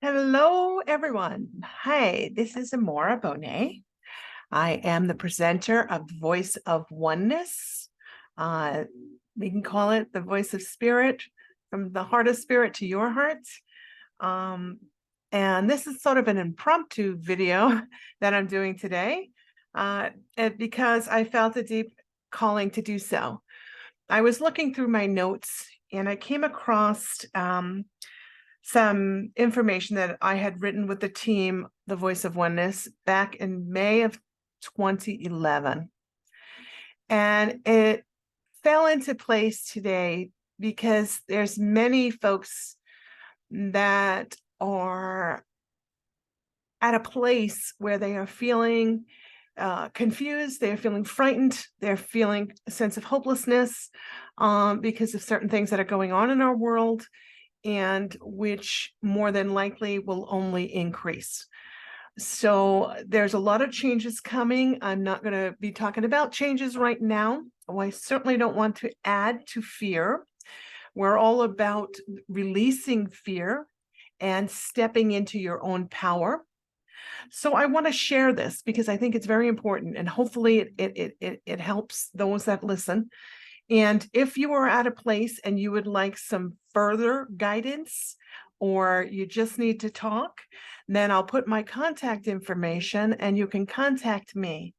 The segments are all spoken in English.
Hello, everyone. Hi, this is Aumara. I am the presenter of Voice of Oneness. Uh, we can call it the voice of spirit, from the heart of spirit to your heart. Um, and this is sort of an impromptu video that I'm doing today because I felt a deep calling to do so. I was looking through my notes and I came across some information that I had written with the team, the Voice of Oneness, back in May of 2011. And it fell into place today because there's many folks that are at a place where they are feeling confused, they're feeling frightened, they're feeling a sense of hopelessness because of certain things that are going on in our world, and which more than likely will only increase. So there's a lot of changes coming. I'm not going to be talking about changes right now. I certainly don't want to add to fear. We're all about releasing fear and stepping into your own power. So I want to share this because I think it's very important, and hopefully it helps those that listen. And if you are at a place and you would like some further guidance, or you just need to talk, then I'll put my contact information and you can contact me.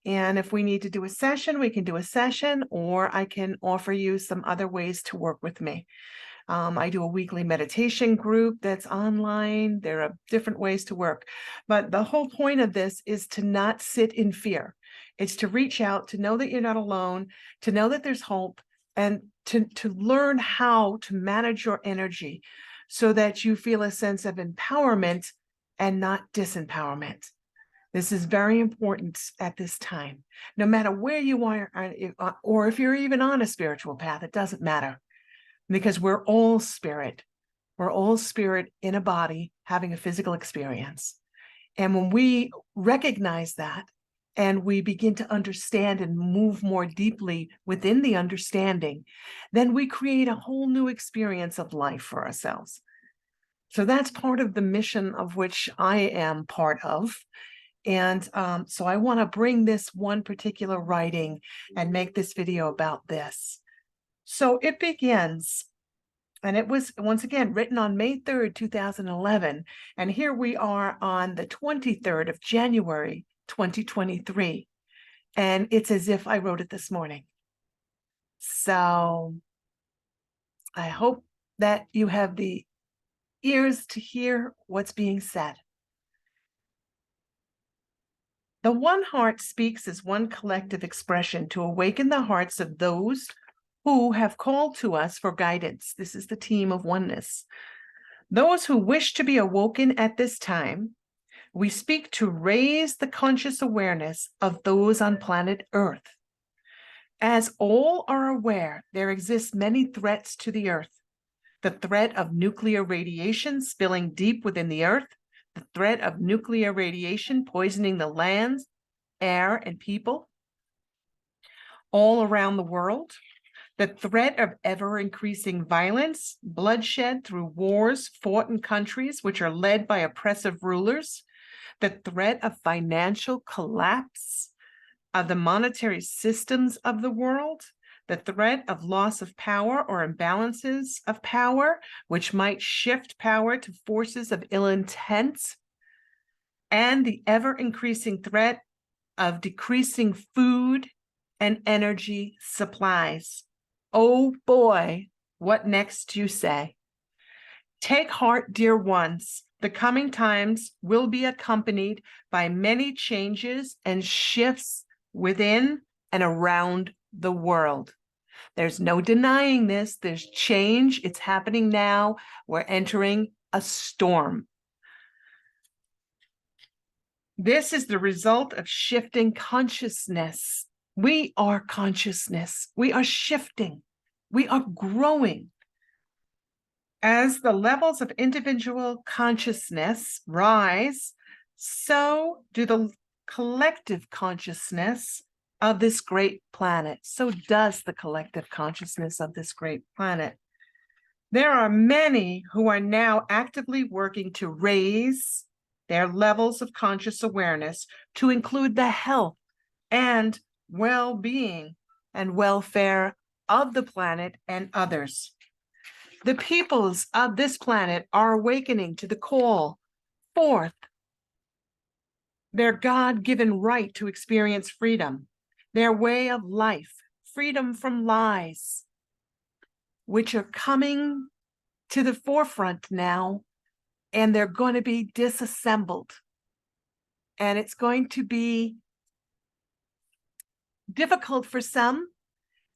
And if we need to do a session, we can do a session, or I can offer you some other ways to work with me. I do a weekly meditation group that's online. There are different ways to work. But the whole point of this is to not sit in fear. It's to reach out, to know that you're not alone, to know that there's hope, and to learn how to manage your energy so that you feel a sense of empowerment and not disempowerment. This is very important at this time. No matter where you are, or if you're even on a spiritual path, it doesn't matter. Because we're all spirit. We're all spirit in a body having a physical experience. And when we recognize that and we begin to understand and move more deeply within the understanding, then we create a whole new experience of life for ourselves. So that's part of the mission of which I am part of. And so I want to bring this one particular writing and make this video about this. So it begins, and it was, once again, written on May 3rd, 2011. And here we are on the 23rd of January, 2023. And it's as if I wrote it this morning. So I hope that you have the ears to hear what's being said. The one heart speaks as one collective expression to awaken the hearts of those who have called to us for guidance. This is the team of oneness. Those who wish to be awoken at this time, we speak to raise the conscious awareness of those on planet Earth. As all are aware, there exist many threats to the Earth. The threat of nuclear radiation spilling deep within the Earth, the threat of nuclear radiation poisoning the lands, air, and people all around the world, the threat of ever-increasing violence, bloodshed through wars fought in countries which are led by oppressive rulers, the threat of financial collapse of the monetary systems of the world, the threat of loss of power or imbalances of power, which might shift power to forces of ill intent, and the ever-increasing threat of decreasing food and energy supplies. Oh boy, what next, you say? Take heart, dear ones. The coming times will be accompanied by many changes and shifts within and around the world. There's no denying this. There's change. It's happening now. We're entering a storm. This is the result of shifting consciousness. We are consciousness. We are shifting. We are growing. As the levels of individual consciousness rise, so do the collective consciousness of this great planet. So does the collective consciousness of this great planet. There are many who are now actively working to raise their levels of conscious awareness to include the health and well-being and welfare of the planet and others. The peoples of this planet are awakening to the call forth their God-given right to experience freedom, their way of life, freedom from lies, which are coming to the forefront now, and they're going to be disassembled. And it's going to be difficult for some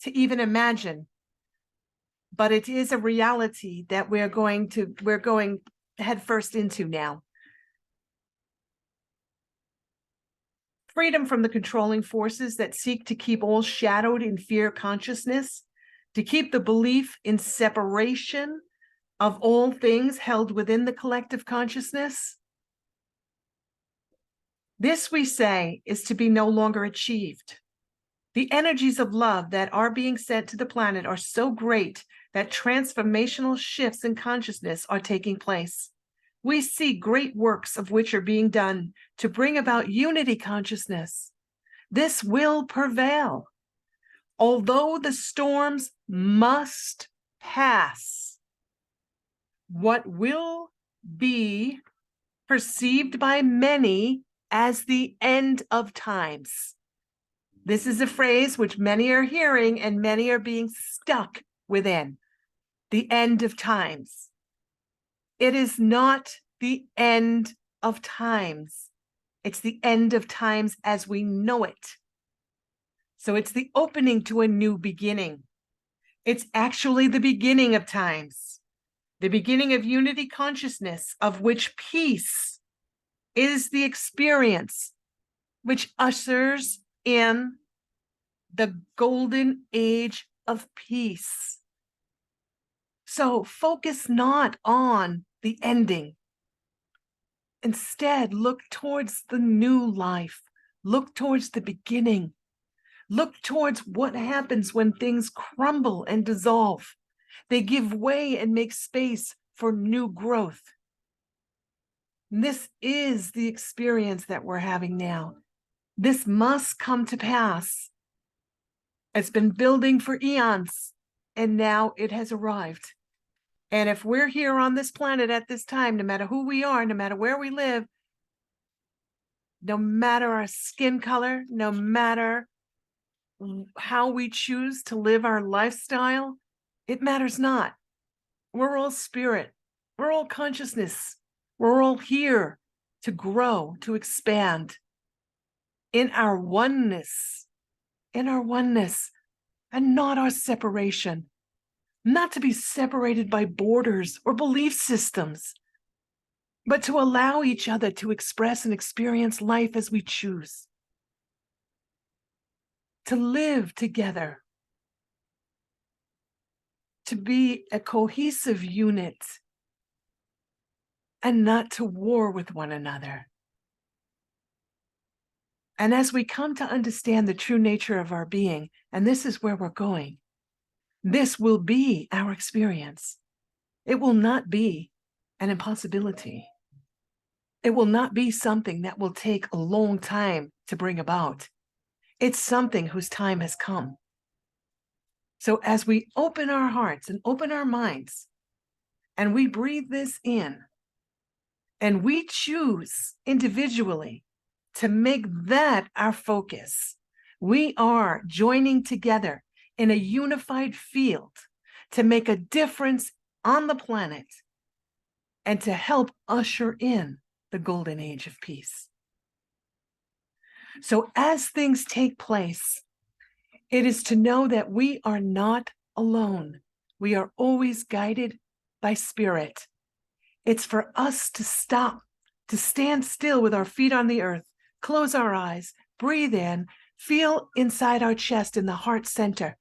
to even imagine, but it is a reality that we're going headfirst into now. Freedom from the controlling forces that seek to keep all shadowed in fear consciousness, to keep the belief in separation of all things held within the collective consciousness. This, we say, is to be no longer achieved. The energies of love that are being sent to the planet are so great that transformational shifts in consciousness are taking place. We see great works of which are being done to bring about unity consciousness. This will prevail. Although the storms must pass, what will be perceived by many as the end of times. This is a phrase which many are hearing and many are being stuck within. The end of times. It is not the end of times. It's the end of times as we know it. So it's the opening to a new beginning. It's actually the beginning of times. The beginning of unity consciousness, of which peace is the experience which ushers in the golden age of peace. So focus not on the ending. Instead, look towards the new life. Look towards the beginning. Look towards what happens when things crumble and dissolve. They give way and make space for new growth. This is the experience that we're having now. This must come to pass. It's been building for eons, and now it has arrived. And if we're here on this planet at this time, no matter who we are, no matter where we live, no matter our skin color, no matter how we choose to live our lifestyle, it matters not. We're all spirit. We're all consciousness. We're all here to grow, to expand in our oneness, and not our separation. Not to be separated by borders or belief systems, but to allow each other to express and experience life as we choose. To live together. To be a cohesive unit and not to war with one another. And as we come to understand the true nature of our being, and this is where we're going, this will be our experience. It will not be an impossibility. It will not be something that will take a long time to bring about. It's something whose time has come. So as we open our hearts and open our minds, and we breathe this in, and we choose individually to make that our focus, we are joining together in a unified field to make a difference on the planet and to help usher in the golden age of peace. So as things take place, it is to know that we are not alone. We are always guided by spirit. It's for us to stop, to stand still with our feet on the earth, close our eyes, breathe in, feel inside our chest in the heart center,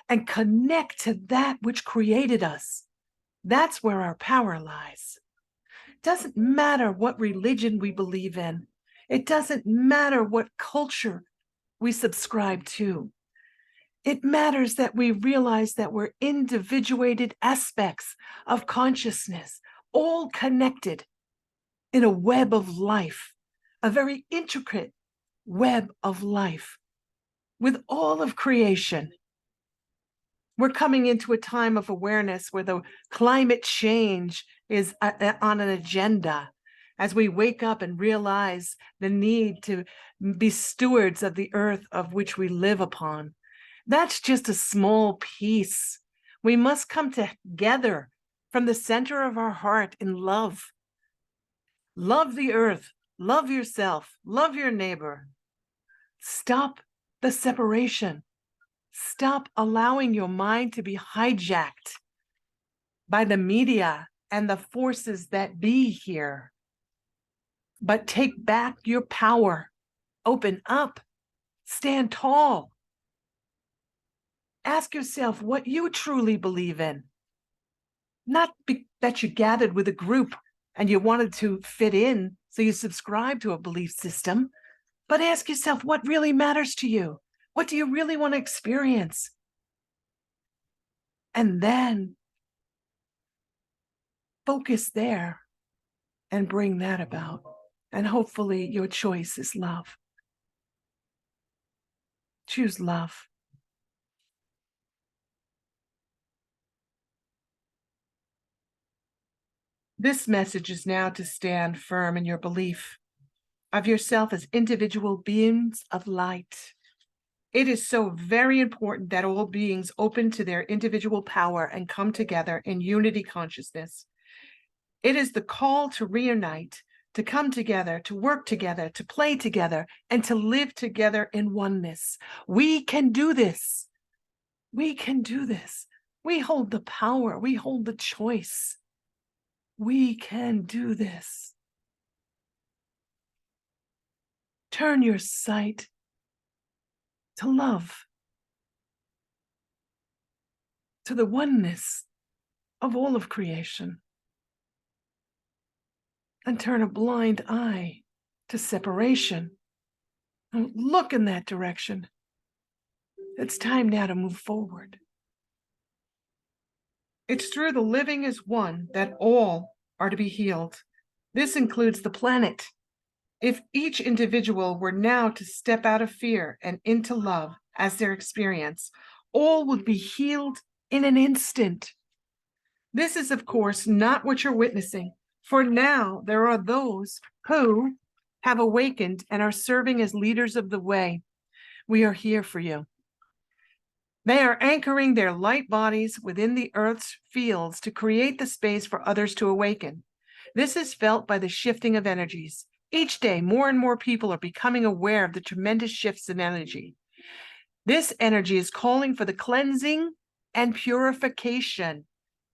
and connect to that which created us. That's where our power lies. It doesn't matter what religion we believe in. It doesn't matter what culture we subscribe to. It matters that we realize that we're individuated aspects of consciousness, all connected in a web of life, a very intricate web of life with all of creation. We're coming into a time of awareness where the climate change is on an agenda as we wake up and realize the need to be stewards of the earth of which we live upon. That's just a small piece. We must come together from the center of our heart in love. Love the earth, love yourself, love your neighbor. Stop the separation. Stop allowing your mind to be hijacked by the media and the forces that be here. But take back your power. Open up. Stand tall. Ask yourself what you truly believe in. Not that you gathered with a group and you wanted to fit in, so you subscribe to a belief system, but ask yourself what really matters to you. What do you really want to experience? And then focus there and bring that about. And hopefully your choice is love. Choose love. This message is now to stand firm in your belief of yourself as individual beings of light. It is so very important that all beings open to their individual power and come together in unity consciousness. It is the call to reunite, to come together, to work together, to play together, and to live together in oneness. We can do this. We can do this. We hold the power. We hold the choice. We can do this. Turn your sight to love, to the oneness of all of creation, and turn a blind eye to separation. Don't look in that direction. It's time now to move forward. It's through the living as one that all are to be healed. This includes the planet. If each individual were now to step out of fear and into love as their experience, all would be healed in an instant. This is, of course, not what you're witnessing. For now, there are those who have awakened and are serving as leaders of the way. We are here for you. They are anchoring their light bodies within the Earth's fields to create the space for others to awaken. This is felt by the shifting of energies. Each day, more and more people are becoming aware of the tremendous shifts in energy. This energy is calling for the cleansing and purification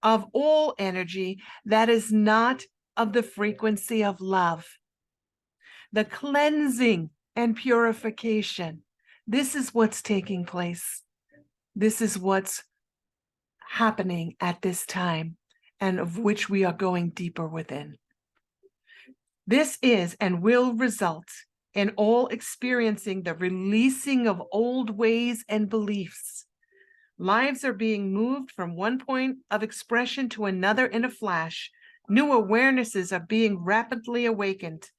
of all energy that is not of the frequency of love. The cleansing and purification. This is what's taking place. This is what's happening at this time, and of which we are going deeper within. This is and will result in all experiencing the releasing of old ways and beliefs. Lives are being moved from one point of expression to another in a flash. New awarenesses are being rapidly awakened.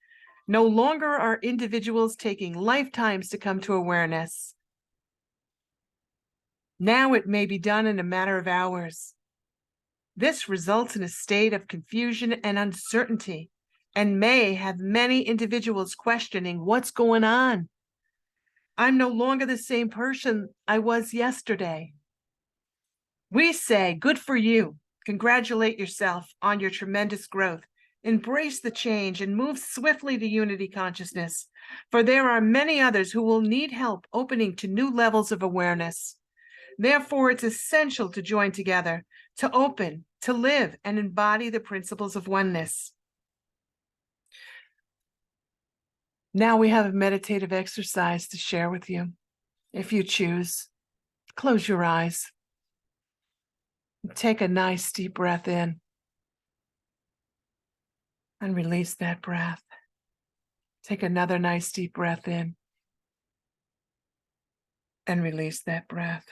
No longer are individuals taking lifetimes to come to awareness. Now it may be done in a matter of hours. This results in a state of confusion and uncertainty, and may have many individuals questioning what's going on. I'm no longer the same person I was yesterday. We say, good for you. Congratulate yourself on your tremendous growth. Embrace the change and move swiftly to unity consciousness, for there are many others who will need help opening to new levels of awareness. Therefore, it's essential to join together, to open, to live, and embody the principles of oneness. Now we have a meditative exercise to share with you. If you choose, close your eyes. Take a nice deep breath in and release that breath. Take another nice deep breath in And release that breath.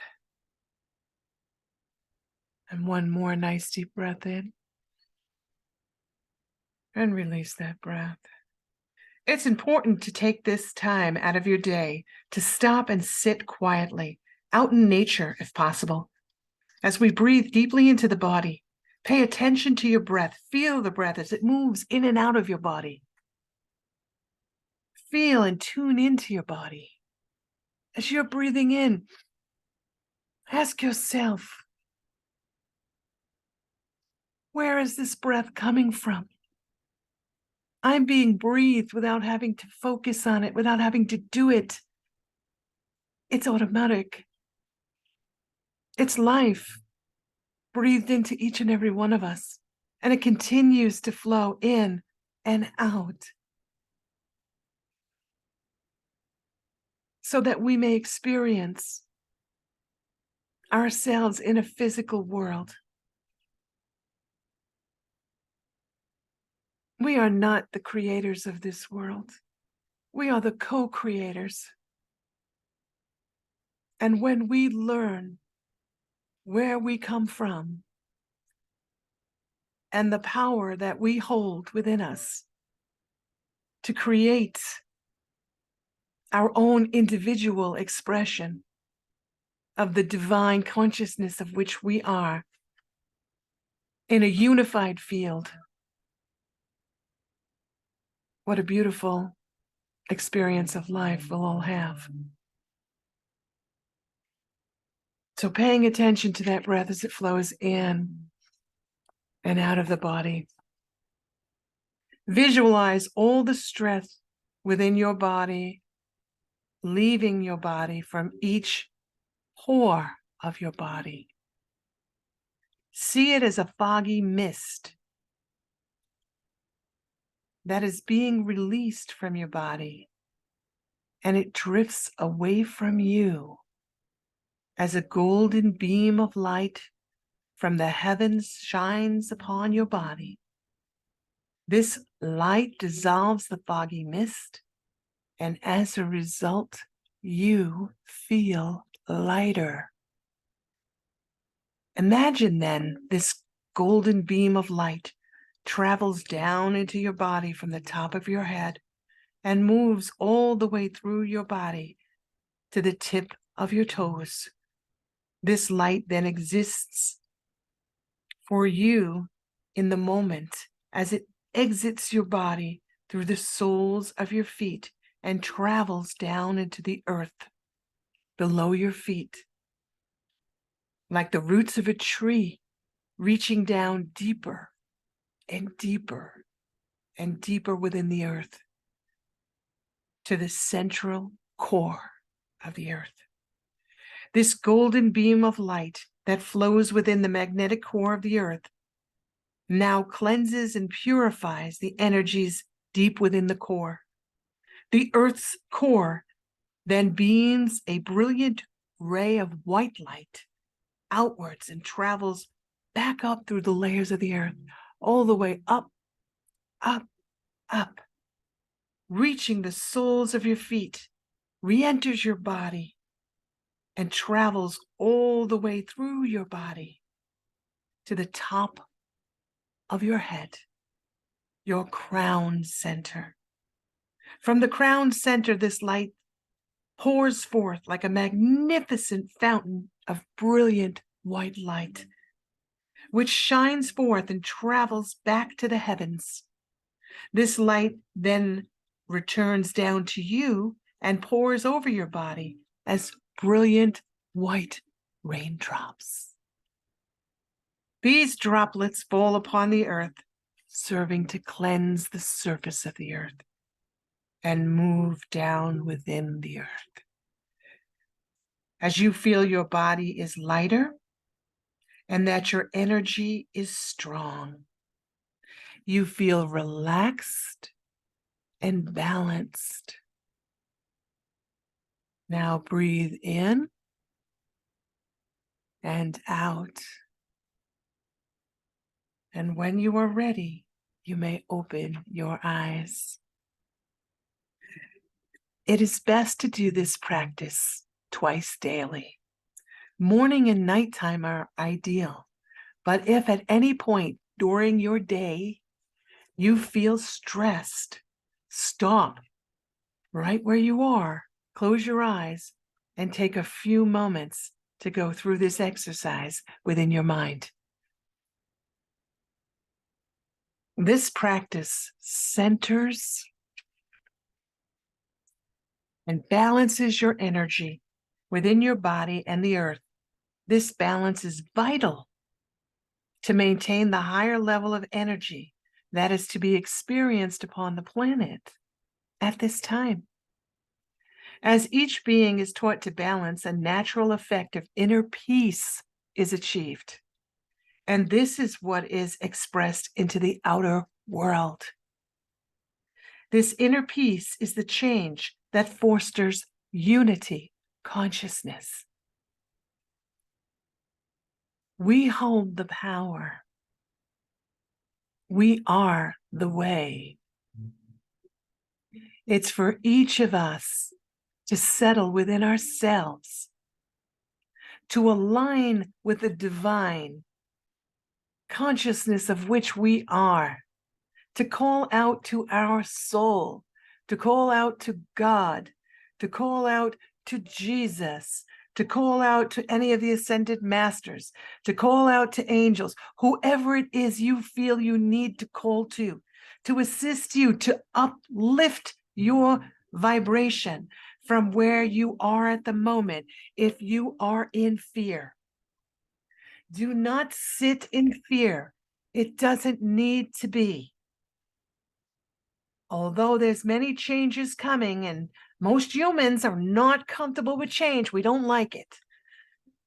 And one more nice deep breath in. And release that breath. It's important to take this time out of your day to stop and sit quietly, out in nature if possible. As we breathe deeply into the body, pay attention to your breath. Feel the breath as it moves in and out of your body. Feel and tune into your body. As you're breathing in, ask yourself, where is this breath coming from? I'm being breathed without having to focus on it, without having to do it. It's automatic. It's life breathed into each and every one of us, and it continues to flow in and out so that we may experience ourselves in a physical world. We are not the creators of this world. We are the co-creators. And when we learn where we come from and the power that we hold within us to create our own individual expression of the divine consciousness of which we are in a unified field, what a beautiful experience of life we'll all have. So paying attention to that breath as it flows in and out of the body. Visualize all the stress within your body, leaving your body from each pore of your body. See it as a foggy mist that is being released from your body, and it drifts away from you as a golden beam of light from the heavens shines upon your body. This light dissolves the foggy mist, and as a result, you feel lighter. Imagine then this golden beam of light travels down into your body from the top of your head and moves all the way through your body to the tip of your toes. This light then exists for you in the moment as it exits your body through the soles of your feet and travels down into the earth below your feet, like the roots of a tree reaching down deeper and deeper and deeper within the earth to the central core of the earth. This golden beam of light that flows within the magnetic core of the earth now cleanses and purifies the energies deep within the core. The earth's core then beams a brilliant ray of white light outwards and travels back up through the layers of the earth, all the way up, up, up, reaching the soles of your feet, re-enters your body, and travels all the way through your body to the top of your head, your crown center. From the crown center, this light pours forth like a magnificent fountain of brilliant white light, which shines forth and travels back to the heavens. This light then returns down to you and pours over your body as brilliant white raindrops. These droplets fall upon the earth, serving to cleanse the surface of the earth and move down within the earth. As you feel your body is lighter and that your energy is strong, you feel relaxed and balanced. Now breathe in and out. And when you are ready, you may open your eyes. It is best to do this practice twice daily. Morning and nighttime are ideal, but if at any point during your day you feel stressed, stop right where you are, close your eyes, and take a few moments to go through this exercise within your mind. This practice centers and balances your energy within your body and the earth. This balance is vital to maintain the higher level of energy that is to be experienced upon the planet at this time. As each being is taught to balance, a natural effect of inner peace is achieved. And this is what is expressed into the outer world. This inner peace is the change that fosters unity consciousness. We hold the power. We are the way. It's for each of us to settle within ourselves, to align with the divine consciousness of which we are, to call out to our soul, to call out to God, to call out to Jesus, to call out to any of the ascended masters, to call out to angels, whoever it is you feel you need to call to assist you to uplift your vibration from where you are at the moment. If you are in fear, do not sit in fear. It doesn't need to be. Although there's many changes coming and most humans are not comfortable with change, we don't like it.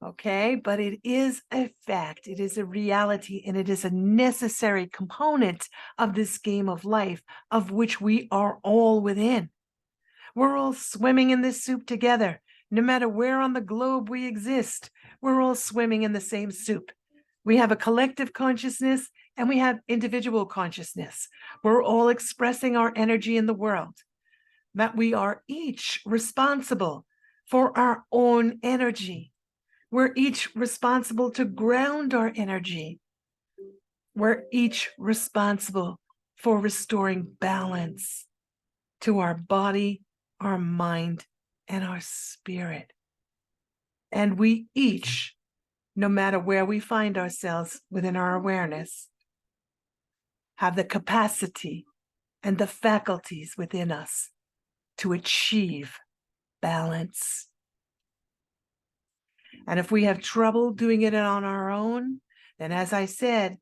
Okay, but it is a fact, it is a reality, and it is a necessary component of this game of life, of which we are all within. We're all swimming in this soup together. No matter where on the globe we exist, we're all swimming in the same soup. We have a collective consciousness and we have individual consciousness. We're all expressing our energy in the world, that we are each responsible for our own energy. We're each responsible to ground our energy. We're each responsible for restoring balance to our body, our mind, and our spirit. And we each, no matter where we find ourselves within our awareness, have the capacity and the faculties within us to achieve balance. And if we have trouble doing it on our own, then as I said,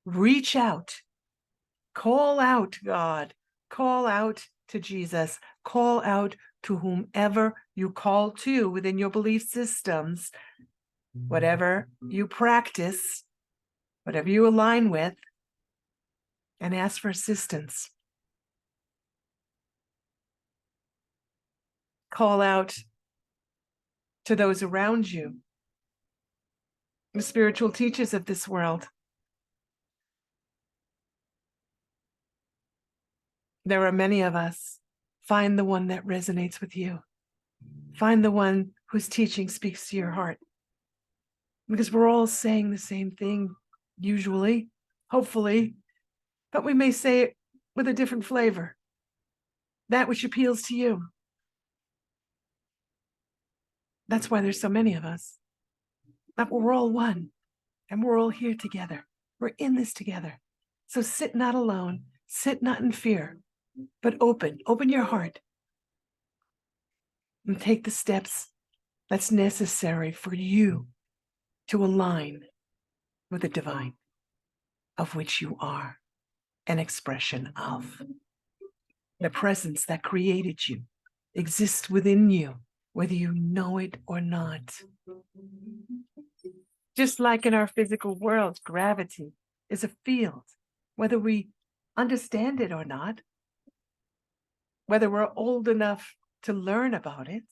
reach out, call out God, call out to Jesus, call out to whomever you call to within your belief systems, whatever you practice, whatever you align with, and ask for assistance. Call out to those around you, the spiritual teachers of this world. There are many of us. Find the one that resonates with you. Find the one whose teaching speaks to your heart. Because we're all saying the same thing, usually, hopefully, but we may say it with a different flavor. That which appeals to you. That's why there's so many of us. But we're all one, and we're all here together. We're in this together. So sit not alone, sit not in fear, but open your heart and take the steps that's necessary for you to align with the divine, of which you are an expression of. The presence that created you exists within you, whether you know it or not. Just like in our physical world, gravity is a field, whether we understand it or not, whether we're old enough to learn about it,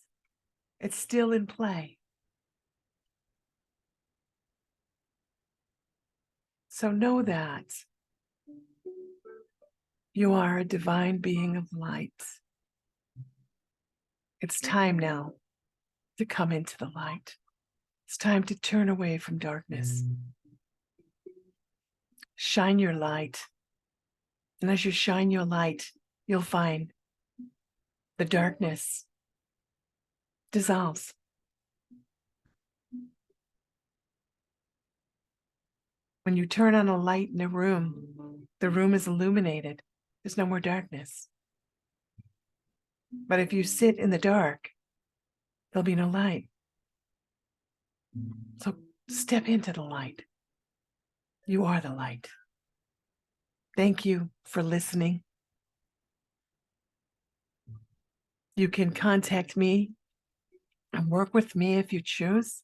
it's still in play. So know that you are a divine being of light. It's time now to come into the light. It's time to turn away from darkness. Shine your light. And as you shine your light, you'll find the darkness dissolves. When you turn on a light in a room, the room is illuminated. There's no more darkness. But if you sit in the dark, there'll be no light. So step into the light. You are the light. Thank you for listening. You can contact me and work with me if you choose.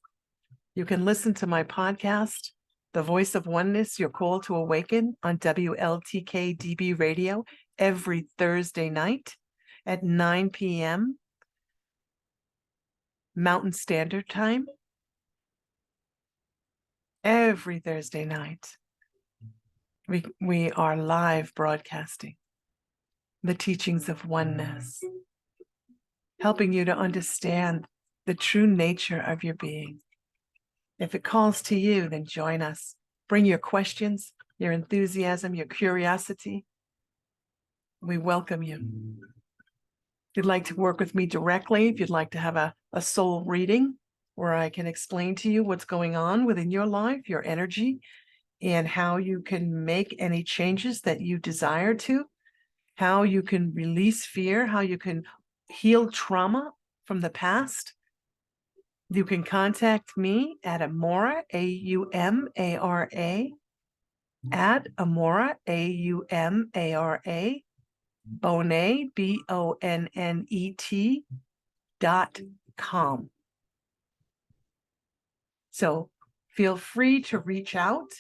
You can listen to my podcast, The Voice of Oneness, Your Call to Awaken, on WLTK DB Radio every Thursday night at 9 p.m. Mountain Standard Time. Every Thursday night, we are live broadcasting the teachings of oneness, helping you to understand the true nature of your being. If it calls to you, then join us. Bring your questions, your enthusiasm, your curiosity. We welcome you. If you'd like to work with me directly, if you'd like to have a soul reading where I can explain to you what's going on within your life, your energy, and how you can make any changes that you desire to, how you can release fear, how you can heal trauma from the past, you can contact me at Aumara, A-U-M-A-R-A, at Aumara, A-U-M-A-R-A, Bonnet, BONNET.com. So feel free to reach out.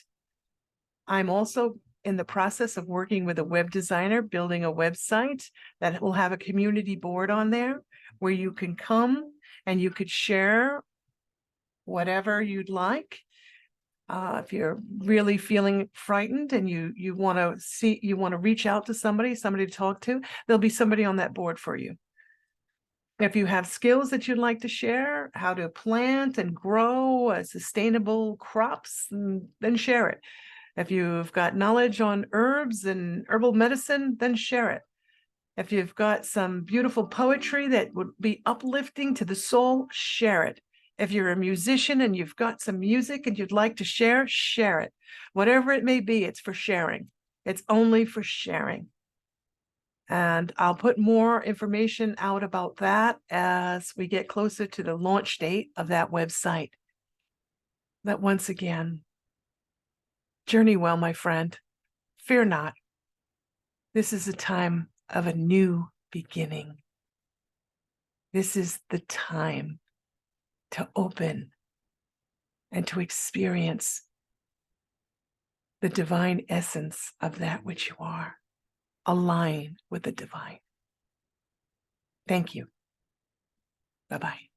I'm also in the process of working with a web designer, building a website that will have a community board on there where you can come and you could share whatever you'd like. If you're really feeling frightened and you want to reach out to somebody to talk to, there'll be somebody on that board for you. If you have skills that you'd like to share, how to plant and grow sustainable crops, then share it. If you've got knowledge on herbs and herbal medicine, then share it. If you've got some beautiful poetry that would be uplifting to the soul, share it. If you're a musician and you've got some music and you'd like to share, share it. Whatever it may be, it's for sharing. It's only for sharing. And I'll put more information out about that as we get closer to the launch date of that website. But once again, journey well, my friend. Fear not. This is a time of a new beginning. This is the time to open and to experience the divine essence of that which you are. Align with the divine. Thank you. Bye-bye.